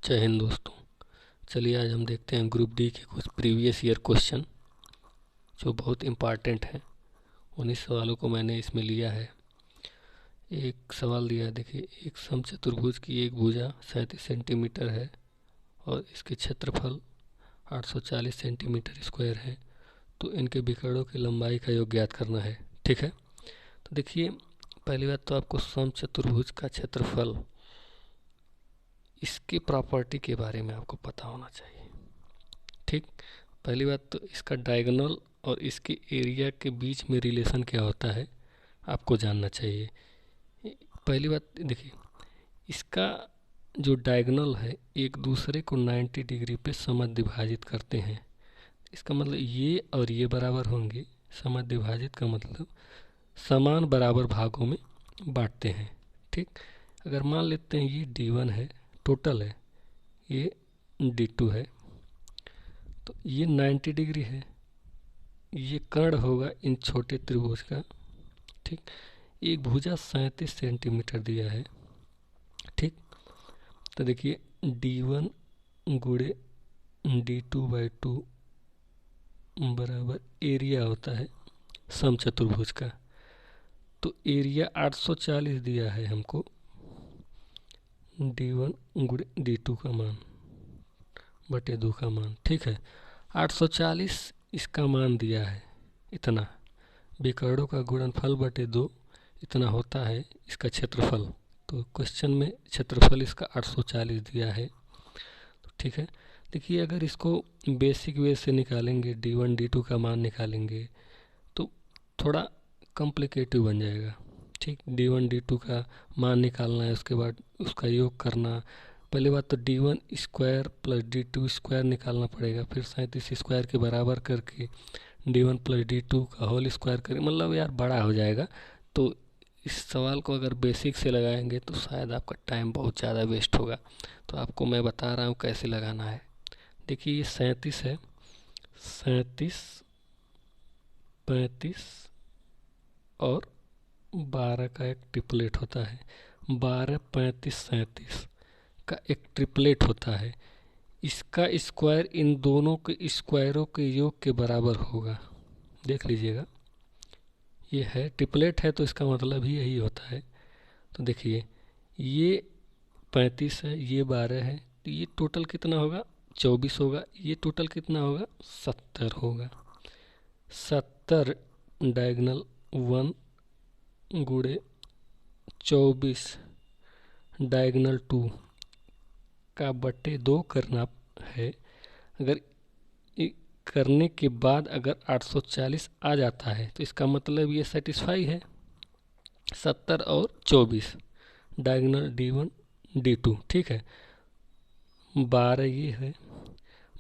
जय हिंद दोस्तों। चलिए आज हम देखते हैं ग्रुप डी के कुछ प्रीवियस ईयर क्वेश्चन जो बहुत इम्पॉर्टेंट हैं। उन्हीं सवालों को मैंने इसमें लिया है। एक सवाल दिया है, देखिए, एक समचतुर्भुज की एक भुजा 37 सेंटीमीटर है और इसके क्षेत्रफल 840 सेंटीमीटर स्क्वायर है, तो इनके विकर्णों की लंबाई का योग ज्ञात करना है। ठीक है, तो देखिए, पहली बात तो आपको समचतुर्भुज का क्षेत्रफल, इसकी प्रॉपर्टी के बारे में आपको पता होना चाहिए। ठीक, पहली बात तो इसका डायगोनल और इसके एरिया के बीच में रिलेशन क्या होता है आपको जानना चाहिए। पहली बात देखिए, इसका जो डायगोनल है एक दूसरे को 90 डिग्री पे समद्विभाजित करते हैं। इसका मतलब ये और ये बराबर होंगे। समद्विभाजित का मतलब समान बराबर भागों में बांटते हैं। ठीक, अगर मान लेते हैं ये D1 है, टोटल है, ये D2 है, तो ये 90 डिग्री है, ये कर्ण होगा इन छोटे त्रिभुज का। ठीक, एक भुजा 37 सेंटीमीटर दिया है। ठीक, तो देखिए D1 गुणे D2/2 बराबर एरिया होता है समचतुर्भुज का। तो एरिया 840 दिया है हमको, D1 गुणे D2 का मान बटे 2 का मान। ठीक है, 840 इसका मान दिया है, इतना विकर्णों का गुणनफल बटे 2 इतना होता है इसका क्षेत्रफल। तो क्वेश्चन में क्षेत्रफल इसका 840 दिया है। तो ठीक है, देखिए, अगर इसको बेसिक वे से निकालेंगे, D1 D2 का मान निकालेंगे तो थोड़ा कॉम्प्लिकेटिव बन जाएगा। ठीक, D1 D2 का मान निकालना है, उसके बाद उसका योग करना। पहली बात तो D1 square plus D2 square निकालना पड़ेगा, फिर 37 स्क्वायर के बराबर करके D1 प्लस D2 का होल स्क्वायर करें, मतलब यार बड़ा हो जाएगा। तो इस सवाल को अगर बेसिक से लगाएंगे तो शायद आपका टाइम बहुत ज़्यादा वेस्ट होगा। तो आपको मैं बता रहा हूँ कैसे लगाना है। देखिए, ये 37 है, 37, 35 और 12 का एक ट्रिपलेट होता है। 12, 35, 37 का एक ट्रिपलेट होता है। इसका स्क्वायर इन दोनों के स्क्वायरों के योग के बराबर होगा। देख लीजिएगा, ये है ट्रिपलेट है तो इसका मतलब ही यही होता है। तो देखिए, ये 35 है, ये 12 है, तो ये टोटल कितना होगा? 24 होगा। ये टोटल कितना होगा? 70 होगा। 70 डायगोनल 1 गुणे 24 डायगोनल 2 का बटे 2 करना है। अगर करने के बाद अगर 840 आ जाता है तो इसका मतलब ये सेटिस्फाई है। 70 और 24 डायगोनल D1 D2। ठीक है, 12 ये है,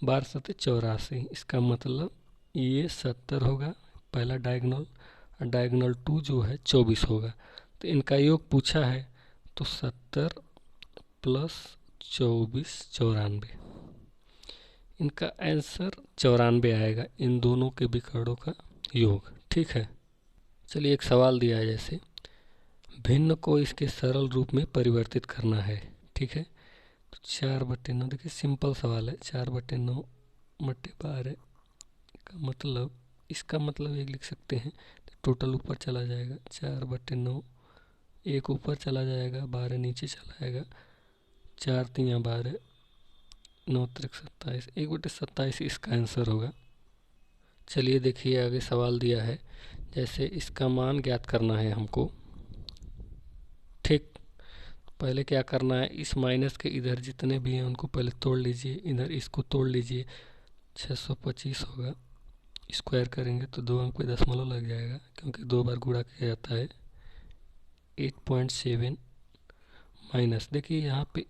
12 7 84, इसका मतलब ये 70 होगा पहला डायगोनल, और डायगोनल 2 जो है 24 होगा। तो इनका योग पूछा है, तो 70 प्लस 24 94, इनका आंसर 94 आएगा, इन दोनों के विकर्णों का योग। ठीक है, चलिए एक सवाल दिया है, जैसे भिन्न को इसके सरल रूप में परिवर्तित करना है। ठीक है, तो 4/9, देखिए सिंपल सवाल है, 4/9 बटे 12 का मतलब, इसका मतलब एक लिख सकते हैं, तो टोटल ऊपर चला जाएगा, 4/9 एक ऊपर चला जाएगा, 12 नीचे चला जाएगा, 4 3 12, 9 3 27, 1/27 इसका आंसर होगा। चलिए देखिए, आगे सवाल दिया है, जैसे इसका मान ज्ञात करना है हमको। ठीक, पहले क्या करना है, इस माइनस के इधर जितने भी हैं उनको पहले तोड़ लीजिए, इधर इसको तोड़ लीजिए, 625 होगा। स्क्वायर करेंगे तो 2 अंक पे दशमलव लग जाएगा, क्योंकि 2 बार गुणा किया जाता है। 8.7 माइनस, देखिए यहाँ पे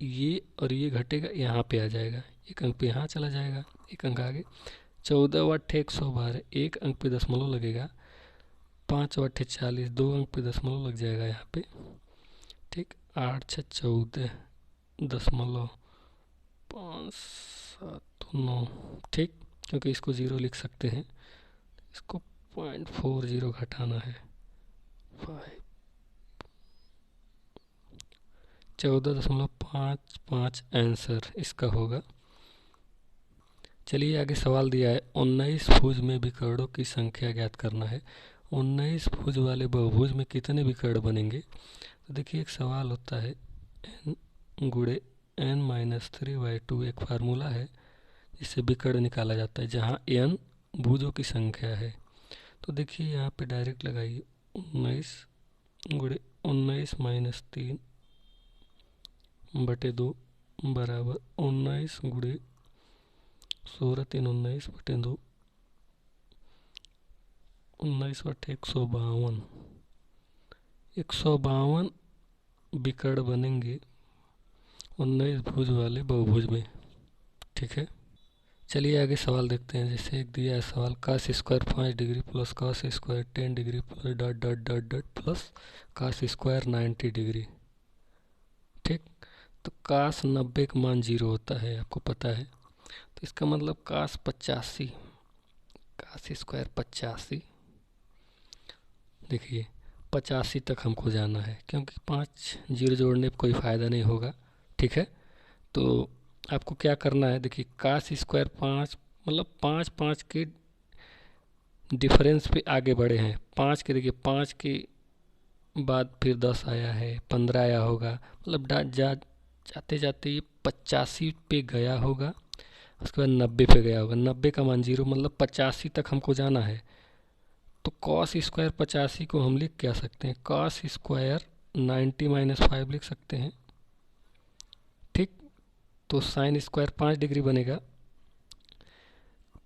ये और ये घटेगा, यहाँ पे आ जाएगा, 1 अंक पे यहाँ चला जाएगा, 1 अंक आगे। 14/112, 1 अंक पे दशमलव लगेगा। 5/40, 2 अंक पे दशमलव लग जाएगा यहाँ पे। ठीक, 8 6 14 दशमलव 5 7 9। ठीक, क्योंकि इसको 0 लिख सकते हैं, इसको 0.40 घटाना है, 5। 14.55 आंसर इसका होगा। चलिए आगे सवाल दिया है 19 भुज में विकर्णों की संख्या ज्ञात करना है। 19 भुज वाले बहुभुज में कितने विकर्ण बनेंगे? तो देखिए एक सवाल होता है n गुणे n-3/2 एक फार्मूला है जिससे विकर्ण निकाला जाता है जहाँ n भुजों की संख्या है। तो देखिए यहाँ पे डायरेक्ट लगाइए 19 गुणे 19-3/2 बराबर 19 गुणे 16-3-19/2 19/152 152 विकर्ण बनेंगे 19 भुज वाले बहुभुज में। ठीक है, चलिए आगे सवाल देखते हैं। जैसे एक दिया है सवाल cos square 5 degree plus cos square 10 degree plus dot dot dot dot plus cos square 90 degree. ठीक, तो cos 90 का मान 0 होता है, आपको पता है। तो इसका मतलब cos 85, cos स्क्वायर 85, देखिए 85 तक हमको जाना है क्योंकि 5 जीरो जोड़ने पर कोई फ़ायदा नहीं होगा। ठीक है, तो आपको क्या करना है, देखिए cos स्क्वायर 5 मतलब 5 के डिफरेंस पे आगे बढ़े हैं। 5 के देखिए 5 के बाद फिर 10 आया है, 15 आया होगा, मतलब जाते जाते ये 85 पे गया होगा, उसके बाद 90 पे गया होगा। 90 का मान 0 मतलब 85 तक हमको जाना है। तो cos स्क्वायर 85 को हम लिख क्या सकते हैं, cos स्क्वायर 90-5 लिख सकते हैं। ठीक, तो साइन स्क्वायर 5 डिग्री बनेगा।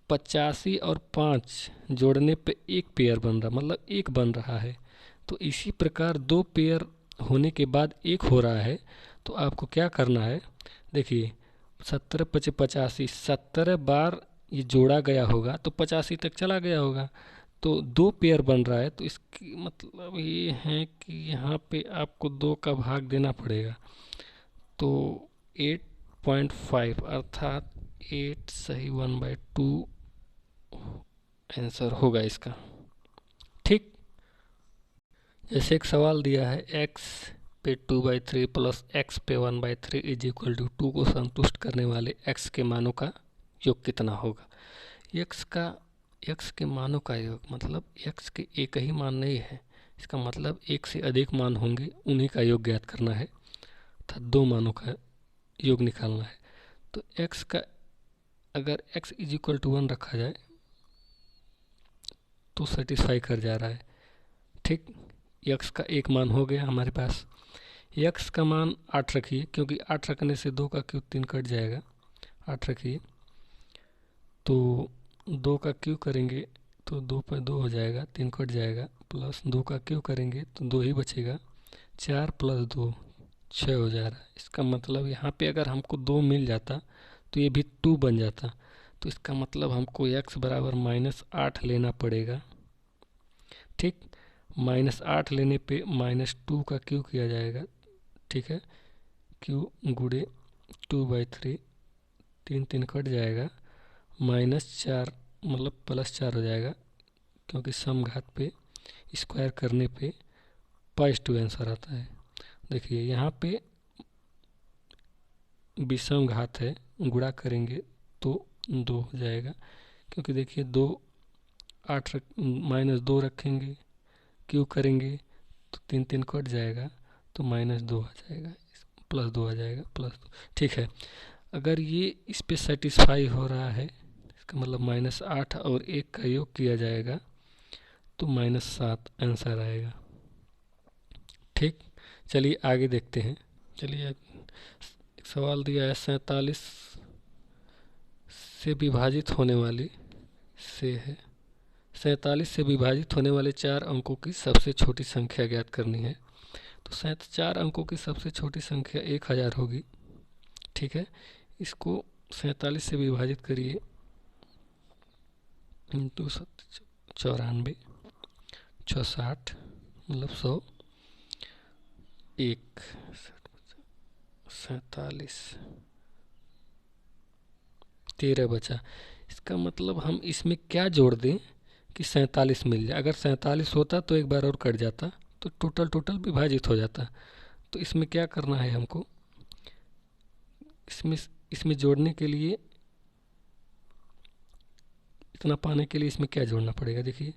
85 और 5 जोड़ने पे एक पेयर बन रहा, मतलब एक बन रहा है। तो इसी प्रकार दो पेयर होने के बाद एक हो रहा है। तो आपको क्या करना है, देखिए 70-85 17 बार ये जोड़ा गया होगा तो 85 तक चला गया होगा। तो दो पेयर बन रहा है, तो इसकी मतलब ये है कि यहाँ पे आपको 2 का भाग देना पड़ेगा। तो 8.5 अर्थात 8 सही 1/2 आंसर होगा इसका। ठीक, जैसे एक सवाल दिया है x पे 2/3 प्लस x पे 1/3 इज इक्वल टू 2 को संतुष्ट करने वाले x के मानों का योग कितना होगा। x के मानों का योग मतलब x के एक ही मान नहीं है, इसका मतलब एक से अधिक मान होंगे, उन्हीं का योग ज्ञात करना है, अर्थात दो मानों का योग निकालना है। तो x का अगर x इज इक्वल टू 1 रखा जाए तो सेटिस्फाई कर जा रहा है। ठीक, x का एक मान हो गया हमारे पास। x का मान 8 रखिए, क्योंकि 8 रखने से 2 का क्यूब 3 कट जाएगा। 8 रखिए तो 2 का क्यूब करेंगे तो 2 पर 2 हो जाएगा, 3 कट जाएगा, प्लस 2 का क्यूब करेंगे तो 2 ही बचेगा। 4 + 2 6 हो जा रहा है। इसका मतलब यहाँ पे अगर हमको 2 मिल जाता तो ये भी 2 बन जाता। तो इसका मतलब हमको x बराबर -8 लेना पड़ेगा। ठीक, -8 लेने पे -2 का क्यूब किया जाएगा। ठीक है, क्यू गुणे 2/3, 3 कट जाएगा, -4 मतलब +4 हो जाएगा, क्योंकि समघात पे स्क्वायर करने पे पॉजिटिव आंसर आता है। देखिए यहाँ पे विषम घात है, गुणा करेंगे तो 2 हो जाएगा, क्योंकि देखिए 2 8 -2 रखेंगे, क्यों करेंगे तो 3 कट जाएगा, तो -2 आ जाएगा, +2 आ जाएगा, +2। ठीक है, अगर ये इस पे सेटिस्फाई हो रहा है, इसका मतलब -8 और 1 का योग किया जाएगा तो -7 आंसर आएगा। ठीक, चलिए आगे देखते हैं। चलिए एक सवाल दिया है 47 से विभाजित होने वाली से है 47 से विभाजित होने वाले 4 अंकों की सबसे छोटी संख्या ज्ञात करनी है। तो 4 अंकों की सबसे छोटी संख्या 1000 होगी। ठीक है, इसको 47 से विभाजित करिए, 294 660 मतलब 100, 1 47 13 बचा। इसका मतलब हम इसमें क्या जोड़ दें कि 47 मिल जाए। अगर 47 होता तो एक बार और कट जाता, तो टोटल विभाजित हो जाता। तो इसमें क्या करना है हमको, इसमें जोड़ने के लिए, इतना पाने के लिए इसमें क्या जोड़ना पड़ेगा, देखिए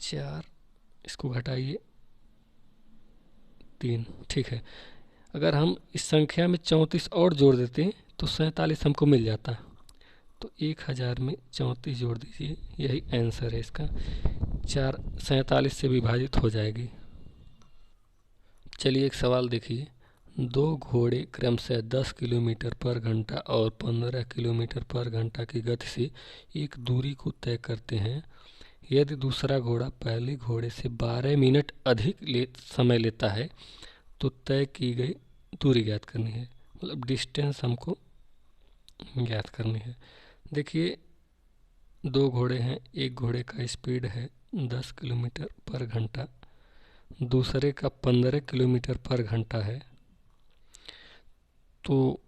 4, इसको घटाइए 3, ठीक है। अगर हम इस संख्या में 34 और जोड़ देते हैं तो 47 हमको मिल जाता। तो 1000 में 34 जोड़ दीजिए, यही आंसर है इसका। 4 47 से विभाजित हो जाएगी। चलिए एक सवाल देखिए। 2 घोड़े क्रमशः 10 किलोमीटर पर घंटा और 15 किलोमीटर पर घंटा की गति से एक दूरी को तय करते हैं। यदि दूसरा घोड़ा पहले घोड़े से 12 मिनट अधिक समय लेता है तो तय की गई दूरी ज्ञात करनी है, मतलब डिस्टेंस हमको ज्ञात करनी है। देखिए 2 घोड़े हैं, एक घोड़े का स्पीड है 10 किलोमीटर पर घंटा, दूसरे का 15 किलोमीटर पर घंटा है, तो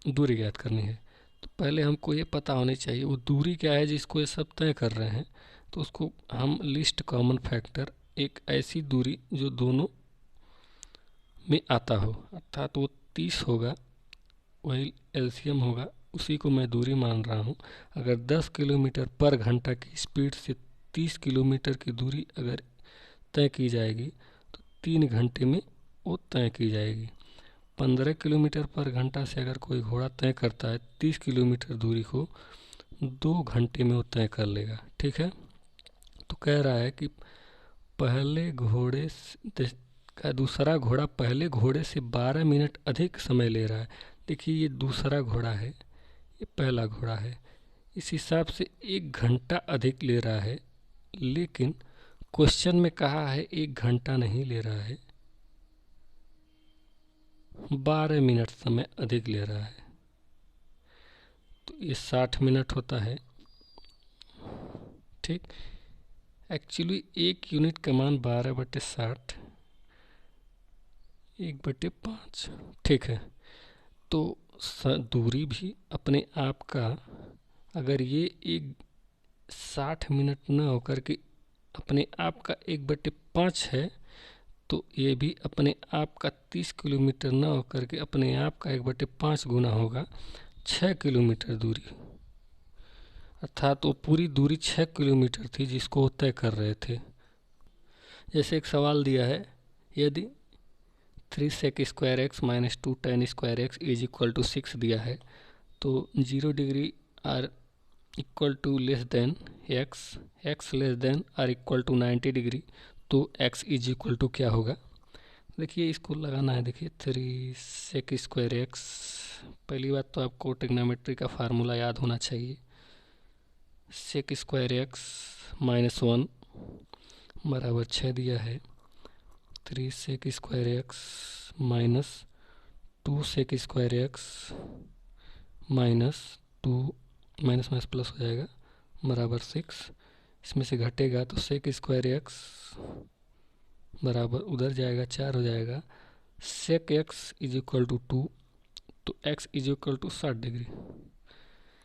दूरी ज्ञात करनी है। तो पहले हमको ये पता होनी चाहिए वो दूरी क्या है जिसको ये सब तय कर रहे हैं। तो उसको हम लिस्ट कॉमन फैक्टर, एक ऐसी दूरी जो दोनों में आता हो, अर्थात वो 30 होगा, वही एलसीएम होगा, उसी को मैं दूरी मान रहा हूँ। अगर 10 किलोमीटर पर घंटा की स्पीड से 30 किलोमीटर की दूरी अगर तय की जाएगी तो 3 घंटे में वो तय की जाएगी। 15 किलोमीटर पर घंटा से अगर कोई घोड़ा तय करता है 30 किलोमीटर दूरी को 2 घंटे में वो तय कर लेगा, ठीक है। तो कह रहा है कि पहले घोड़े का दूसरा घोड़ा पहले घोड़े से 12 मिनट अधिक समय ले रहा है। देखिए ये दूसरा घोड़ा है, ये पहला घोड़ा है, इस हिसाब से 1 घंटा अधिक ले रहा है, लेकिन क्वेश्चन में कहा है 1 घंटा नहीं ले रहा है, 12 मिनट समय अधिक ले रहा है। तो ये 60 मिनट होता है, ठीक। एक्चुअली 1 यूनिट का मान 12/60, 1/5, ठीक है। तो दूरी भी अपने आप का, अगर ये 60 मिनट न होकर के अपने आप का 1/5 है तो ये भी अपने आप का 30 किलोमीटर न होकर के अपने आप का 1/5 गुना होगा, 6 किलोमीटर दूरी, अर्थात वो पूरी दूरी 6 किलोमीटर थी जिसको वो तय कर रहे थे। जैसे एक सवाल दिया है, यदि 3 sec square x minus 2 tan square x is equal to 6 दिया है, तो 0 degree or equal to less than x, x less than or equal to 90 degree, तो एक्स इज इक्वल टू क्या होगा। देखिए इसको लगाना है, देखिए 3 sec स्क्वायर एक्स, पहली बात तो आपको ट्रिग्नोमेट्री का फार्मूला याद होना चाहिए। सेक स्क्वायर एक्स माइनस 1 बराबर 6 दिया है, 3 sec square x minus 2 sec square x minus 2, minus minus plus हो जाएगा, बराबर 6। इसमें से घटेगा तो sec स्क्वायर एक्स बराबर उधर जाएगा 4 हो जाएगा, sec x is equal to 2, तो x is equal to 60 degree,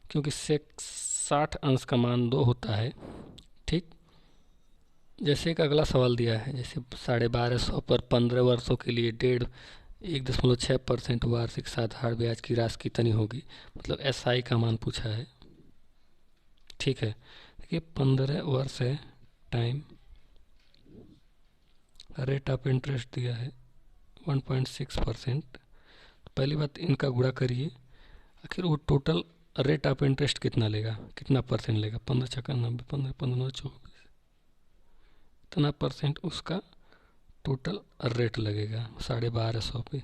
क्योंकि sec 60 अंश का मान 2 होता है, ठीक। जैसे एक अगला सवाल दिया है, जैसे 1250 पर 15 वर्षों के लिए 1.6% वार्षिक साधारण ब्याज की राशि कितनी होगी, मतलब SI का मान पूछा है, ठीक है। देखिए 15 वर्ष है, टाइम, रेट ऑफ इंटरेस्ट दिया है 1.6%। पहली बात इनका गुणा करिए, आखिर वो टोटल रेट ऑफ इंटरेस्ट कितना लेगा, कितना परसेंट लेगा, 15 छक्का 90, 15 15 24, इतना परसेंट उसका टोटल रेट लगेगा 1250 पे।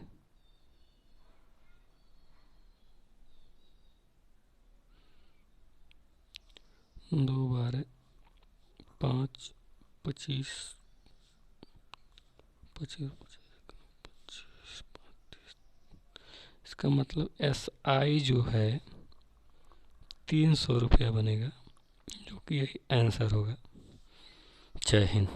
दो 12 5 25 25, इसका मतलब SI जो है 300 रुपया बनेगा, जो कि यही आंसर होगा। जय हिंद।